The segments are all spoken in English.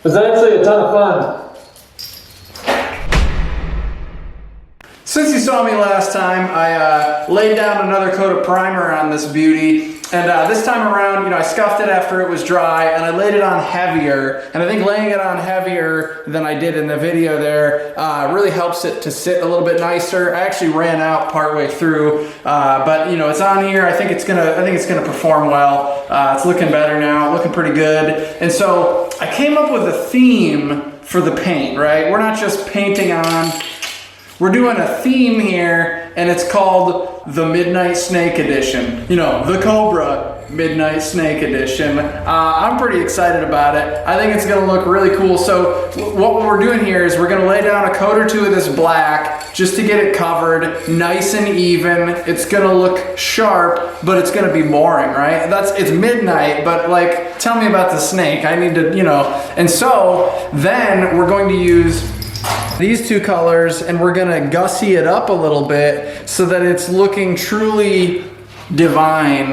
was actually a ton of fun. Since you saw me last time, I laid down another coat of primer on this beauty. And this time around, I scuffed it after it was dry and I laid it on heavier. And I think laying it on heavier than I did in the video there really helps it to sit a little bit nicer. I actually ran out partway through, but it's on here. I think it's gonna perform well. It's looking better now, looking pretty good. And so I came up with a theme for the paint, right? We're not just painting on. We're doing a theme here, and it's called the Midnight Snake Edition. The Cobra Midnight Snake Edition. I'm pretty excited about it. I think it's gonna look really cool. So what we're doing here is we're gonna lay down a coat or two of this black just to get it covered nice and even. It's gonna look sharp, but it's gonna be boring, right? It's midnight, but like, tell me about the snake. I need to, And so then we're going to use these two colors and we're gonna gussy it up a little bit so that it's looking truly divine.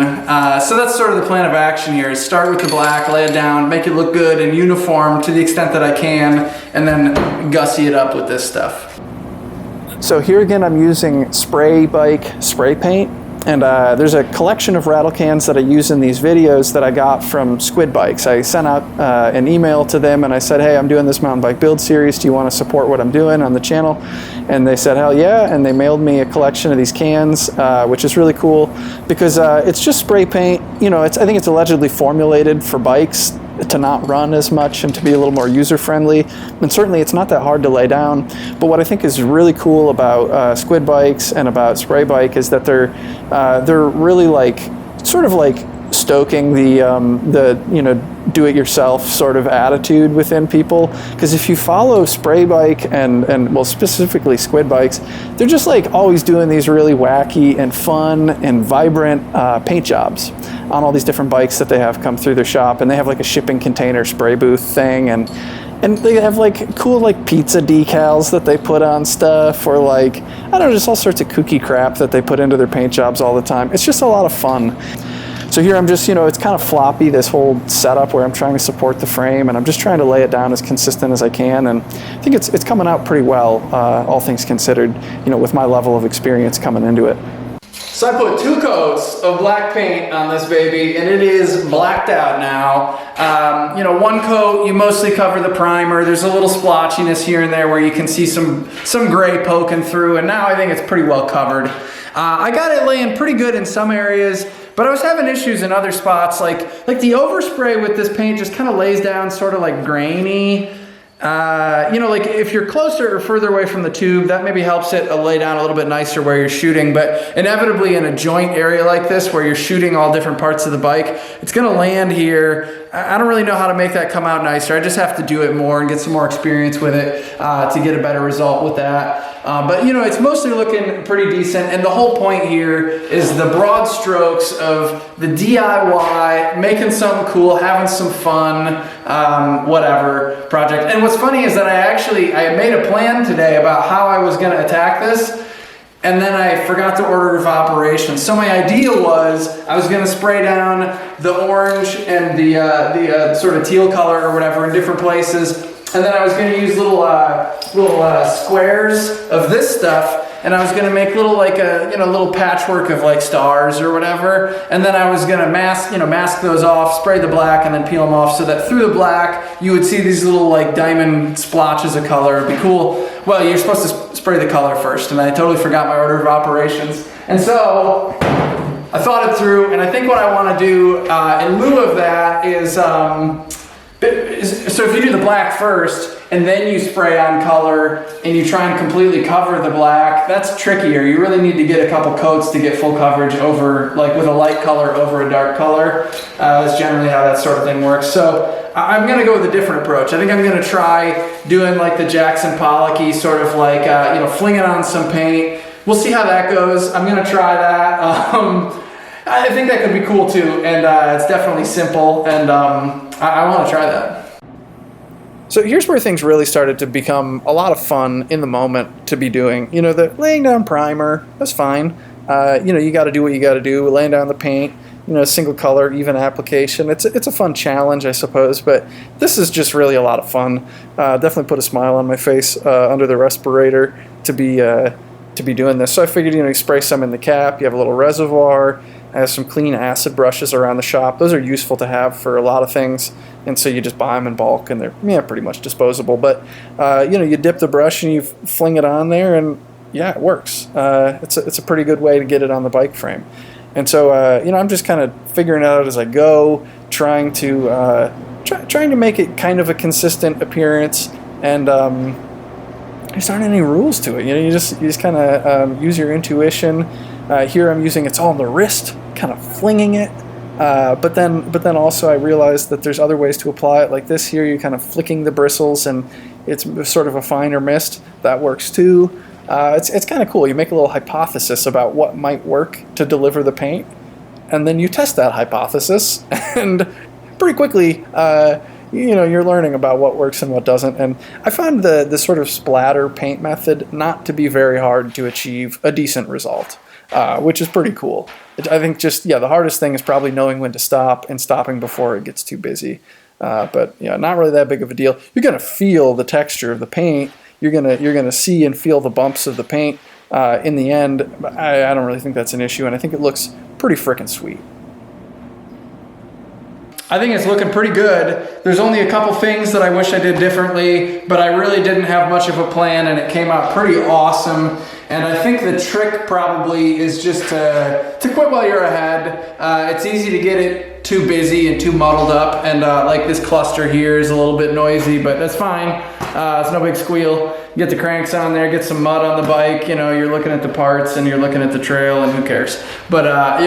So that's sort of the plan of action here, is start with the black, lay it down, make it look good and uniform to the extent that I can, and then gussy it up with this stuff. So here again, I'm using spray bike spray paint. And there's a collection of rattle cans that I use in these videos that I got from Squid Bikes. I sent out an email to them and I said, hey, I'm doing this mountain bike build series. Do you want to support what I'm doing on the channel? And they said, hell yeah. And they mailed me a collection of these cans, which is really cool because it's just spray paint. I think it's allegedly formulated for bikes to not run as much and to be a little more user-friendly. And certainly it's not that hard to lay down. But what I think is really cool about Squid Bikes and about Spray Bike is that they're really sort of stoking the do-it-yourself sort of attitude within people. Because if you follow Spray Bike and well, specifically Squid Bikes, they're just always doing these really wacky and fun and vibrant paint jobs on all these different bikes that they have come through their shop. And they have a shipping container spray booth thing, and they have cool pizza decals that they put on stuff, or I don't know, just all sorts of kooky crap that they put into their paint jobs all the time. It's just a lot of fun. So here I'm just, it's kind of floppy, this whole setup where I'm trying to support the frame, and I'm just trying to lay it down as consistent as I can, and I think it's coming out pretty well, all things considered, with my level of experience coming into it. So I put 2 coats of black paint on this baby, and it is blacked out now. One coat, you mostly cover the primer. There's a little splotchiness here and there where you can see some gray poking through, and now I think it's pretty well covered. I got it laying pretty good in some areas, but I was having issues in other spots, like the overspray with this paint just kind of lays down sort of grainy. If you're closer or further away from the tube, that maybe helps it lay down a little bit nicer where you're shooting, but inevitably in a joint area like this where you're shooting all different parts of the bike, it's gonna land here. I don't really know how to make that come out nicer. I just have to do it more and get some more experience with it to get a better result with that. But it's mostly looking pretty decent, and the whole point here is the broad strokes of the DIY, making something cool, having some fun, whatever project. And what's funny is that I made a plan today about how I was going to attack this, and then I forgot to order of operations. So my idea was I was going to spray down the orange and the sort of teal color or whatever in different places. And then I was going to use little squares of this stuff, and I was going to make little little patchwork of stars or whatever. And then I was going to mask those off, spray the black, and then peel them off so that through the black you would see these little diamond splotches of color. It'd be cool. Well, you're supposed to spray the color first, and I totally forgot my order of operations. And so I thought it through, and I think what I want to do in lieu of that is. So if you do the black first and then you spray on color and you try and completely cover the black, that's trickier. You really need to get a couple coats to get full coverage over, with a light color over a dark color. That's generally how that sort of thing works. So I'm gonna go with a different approach. I think I'm gonna try doing the Jackson Pollocky sort of flinging on some paint. We'll see how that goes. I'm gonna try that. I think that could be cool too, and it's definitely simple, and I want to try that. So here's where things really started to become a lot of fun in the moment to be doing. The laying down primer, that's fine. You got to do what you got to do, laying down the paint. single color, even application. It's a fun challenge, I suppose, but this is just really a lot of fun. Definitely put a smile on my face under the respirator to be doing this. So I figured, you spray some in the cap, you have a little reservoir. I have some clean acid brushes around the shop. Those are useful to have for a lot of things, and so you just buy them in bulk, and they're pretty much disposable. But you dip the brush and you fling it on there, and yeah, it works. It's a pretty good way to get it on the bike frame. And so I'm just kind of figuring it out as I go, trying to make it kind of a consistent appearance, and there's aren't any rules to it. You just kind of use your intuition. Here I'm using it's all on the wrist, kind of flinging it. But then also I realized that there's other ways to apply it. Like this here, you're kind of flicking the bristles, and it's sort of a finer mist. That works too. It's kind of cool. You make a little hypothesis about what might work to deliver the paint, and then you test that hypothesis, and pretty quickly, you're learning about what works and what doesn't. And I found the sort of splatter paint method not to be very hard to achieve a decent result, which is pretty cool. I think the hardest thing is probably knowing when to stop and stopping before it gets too busy. But not really that big of a deal. You're gonna feel the texture of the paint. You're gonna see and feel the bumps of the paint in the end. I don't really think that's an issue, and I think it looks pretty frickin' sweet. I think it's looking pretty good. There's only a couple things that I wish I did differently, but I really didn't have much of a plan, and it came out pretty awesome. And I think the trick probably is just to quit while you're ahead. It's easy to get it too busy and too muddled up, and like this cluster here is a little bit noisy, but that's fine. It's no big squeal. Get the cranks on there, get some mud on the bike, you're looking at the parts and you're looking at the trail, and who cares. But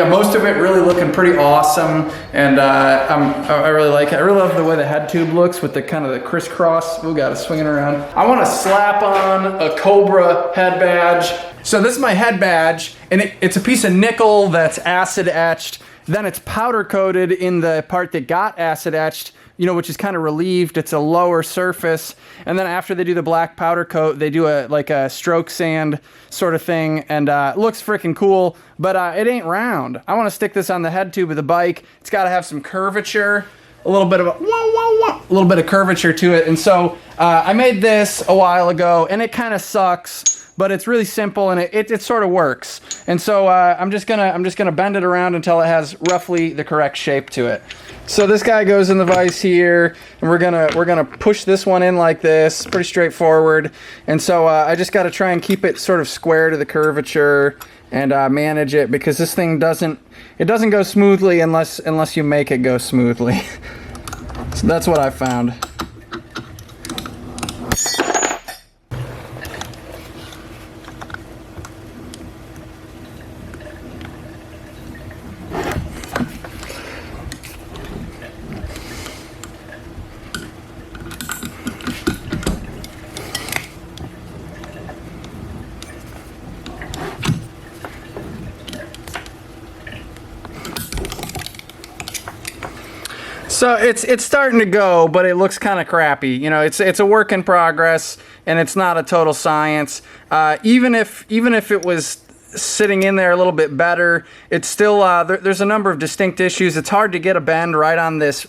most of it really looking pretty awesome, and I really like it. I really love the way the head tube looks with the kind of the crisscross. We got it swinging around. I want to slap on a Cobra head badge. So this is my head badge, and it's a piece of nickel that's acid etched. Then it's powder coated in the part that got acid etched, which is kind of relieved. It's a lower surface. And then after they do the black powder coat, they do a stroke sand sort of thing, and it looks freaking cool, but it ain't round. I want to stick this on the head tube of the bike. It's got to have some curvature, a little bit of curvature to it. And so I made this a while ago, and it kind of sucks, but it's really simple, and it sort of works. And so I'm just gonna bend it around until it has roughly the correct shape to it. So this guy goes in the vise here, and we're gonna push this one in like this. Pretty straightforward. And so I just got to try and keep it sort of square to the curvature and manage it, because this thing doesn't go smoothly unless you make it go smoothly. So that's what I found. So it's starting to go, but it looks kind of crappy. It's a work in progress, and it's not a total science. Even if it was sitting in there a little bit better, it's still there's a number of distinct issues. It's hard to get a bend right on this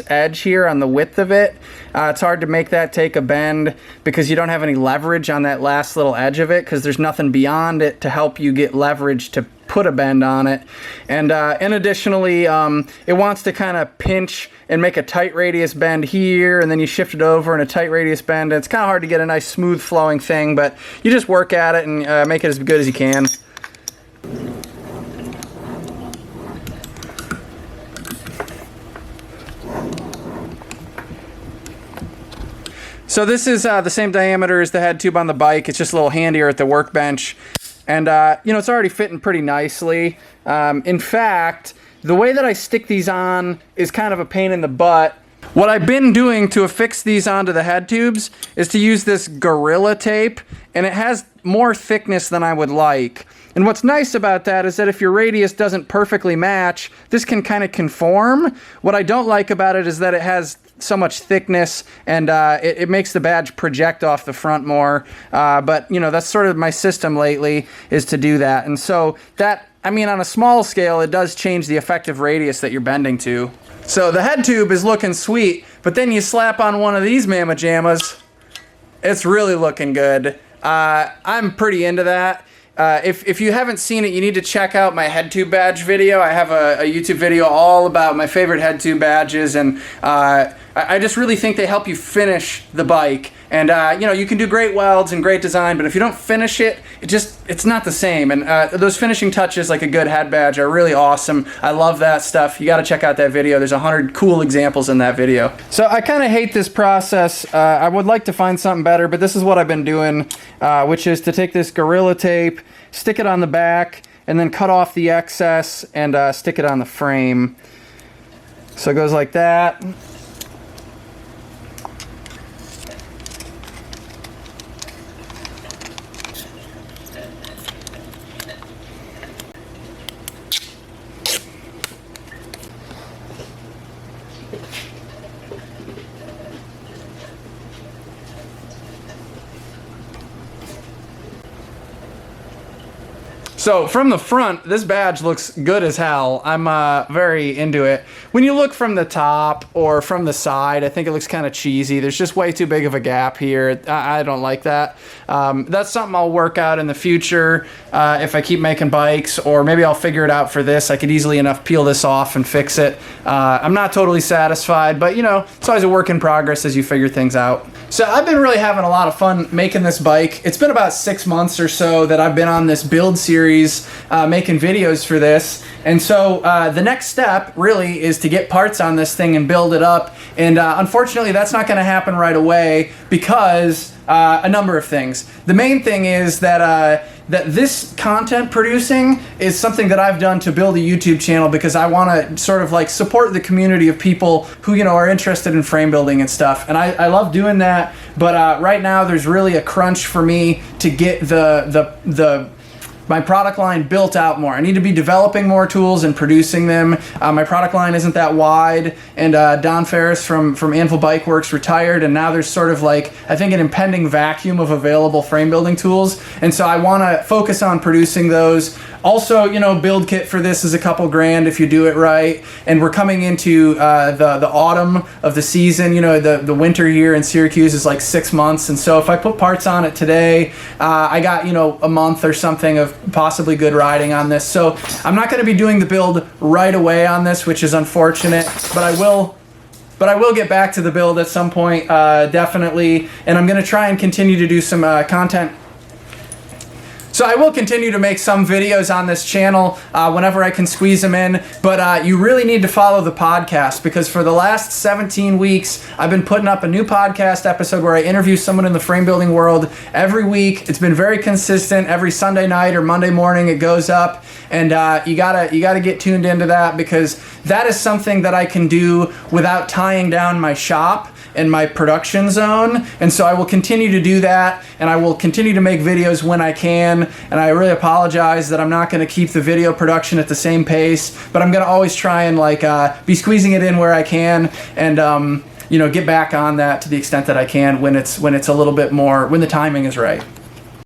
edge here, on the width of it. It's hard to make that take a bend because you don't have any leverage on that last little edge of it, because there's nothing beyond it to help you get leverage to put a bend on it. And additionally, it wants to kind of pinch and make a tight radius bend here, and then you shift it over in a tight radius bend. And it's kind of hard to get a nice smooth flowing thing, but you just work at it and make it as good as you can. So this is the same diameter as the head tube on the bike. It's just a little handier at the workbench. And, it's already fitting pretty nicely. In fact, the way that I stick these on is kind of a pain in the butt. What I've been doing to affix these onto the head tubes is to use this Gorilla tape, and it has more thickness than I would like. And what's nice about that is that if your radius doesn't perfectly match, this can kind of conform. What I don't like about it is that it has so much thickness, and it makes the badge project off the front more. But that's sort of my system lately, is to do that. And so that I mean, on a small scale, it does change the effective radius that you're bending to. So the head tube is looking sweet, but then you slap on one of these mamma jammas, it's really looking good. I'm pretty into that. If you haven't seen it, you need to check out my head tube badge video. I have a YouTube video all about my favorite head tube badges, and I just really think they help you finish the bike. And you know, you can do great welds and great design, but if you don't finish it, it's not the same. And those finishing touches, like a good head badge, are really awesome. I love that stuff. You got to check out that video. There's 100 cool examples in that video. So I kind of hate this process. I would like to find something better, but this is what I've been doing, which is to take this Gorilla Tape, stick it on the back, and then cut off the excess and stick it on the frame. So it goes like that. So from the front, this badge looks good as hell. I'm very into it. When you look from the top or from the side, I think it looks kind of cheesy. There's just way too big of a gap here. I don't like that. That's something I'll work out in the future if I keep making bikes, or maybe I'll figure it out for this. I could easily enough peel this off and fix it. I'm not totally satisfied, but you know, it's always a work in progress as you figure things out. So I've been really having a lot of fun making this bike. It's been about 6 months or so that I've been on this build series, making videos for this. And so the next step really is to get parts on this thing and build it up. And unfortunately, that's not going to happen right away because a number of things. The main thing is that this content producing is something that I've done to build a YouTube channel because I want to sort of like support the community of people who, you know, are interested in frame building and stuff. And I love doing that, but right now there's really a crunch for me to get my product line built out more. I need to be developing more tools and producing them. My product line isn't that wide, and Don Ferris from Anvil Bike Works retired, and now there's sort of like, I think, an impending vacuum of available frame building tools, and so I want to focus on producing those. Also, you know, build kit for this is a couple grand if you do it right, and we're coming into the autumn of the season. You know, the winter here in Syracuse is like 6 months, and so if I put parts on it today, I got, you know, a month or something of possibly good riding on this. So I'm not going to be doing the build right away on this, which is unfortunate, but I will get back to the build at some point, definitely, and I'm going to try and continue to do some content. So I will continue to make some videos on this channel whenever I can squeeze them in, but you really need to follow the podcast, because for the last 17 weeks, I've been putting up a new podcast episode where I interview someone in the frame building world every week. It's been very consistent. Every Sunday night or Monday morning it goes up, and you gotta get tuned into that, because that is something that I can do without tying down my shop and my production zone. And so I will continue to do that, and I will continue to make videos when I can. And I really apologize that I'm not going to keep the video production at the same pace, but I'm going to always try and like be squeezing it in where I can, and you know, get back on that to the extent that I can when it's a little bit more, when the timing is right.